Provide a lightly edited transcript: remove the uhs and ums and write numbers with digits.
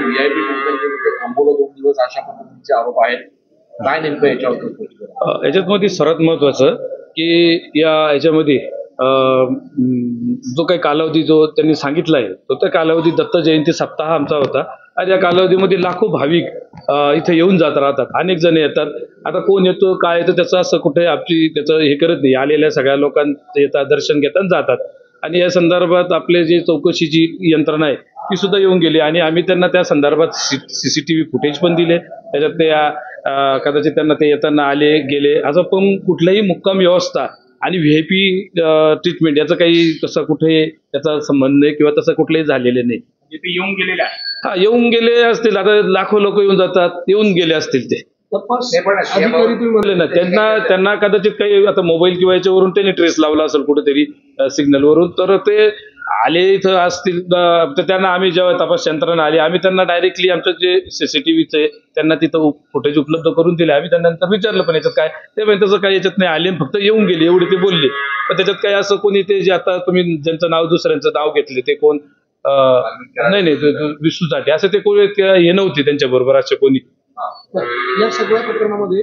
VIP treatment थांबवलं 2 दिवस अशा पद्धतीचे आरोप आहेत. काय नेमकं याच्यावर याच्यामध्ये सर्वात महत्वाचं की याच्यामध्ये जो काही कालावधी जो त्यांनी सांगितला आहे तो त्या कालावधी दत्त जयंती सप्ताह आमचा होता आणि या कालावधीमध्ये लाखो भाविक इथे येऊन जात राहतात. अनेक जण येतात. आता कोण येतो काय येतो त्याचं असं कुठे त्याचं हे करत नाही. आलेल्या सगळ्या लोकांना येतात, दर्शन घेतात, जातात. आणि या संदर्भात आपले जे चौकशीची यंत्रणा आहे ती सुद्धा येऊन गेली आणि आम्ही त्यांना त्या संदर्भात सीसीटीव्ही फुटेज पण दिले. त्याच्यात ते कदाचित त्यांना ते येताना आले गेले असं पण कुठलाही मुक्काम व्यवस्था आणि व्हीआयपी ट्रीटमेंट याचं काही तसं कुठे त्याचा संबंध नाही किंवा तसं कुठलंही झालेलं नाही. ते येऊन गेलेले आहे. हा येऊन गेले असतील. आता लाखो लोक येऊन जातात, येऊन गेले असतील ते अधिकारी तुम्ही म्हणले ना त्यांना कदाचित काही आता मोबाईल किंवा याच्यावरून त्यांनी ट्रेस लावला असेल कुठेतरी सिग्नलवरून तर ते आले इथं असतील तर त्यांना आम्ही जेव्हा तपास यंत्रणा आली आम्ही त्यांना डायरेक्टली आमचं जे सीसीटीव्हीचे त्यांना तिथं फुटेज उपलब्ध करून दिले. आम्ही त्यांना नंतर विचारलं पण याच्यात काय ते म्हणजे तसं काही याच्यात नाही आले फक्त येऊन गेले एवढे ते बोलले. पण त्याच्यात काही असं कोणी ते जे आता तुम्ही ज्यांचं नाव दुसऱ्यांचं नाव घेतले ते कोण नाही विष्णू साठे असं ते कोणी हे नव्हते त्यांच्या बरोबर असे कोणी. या सगळ्या प्रकरणामध्ये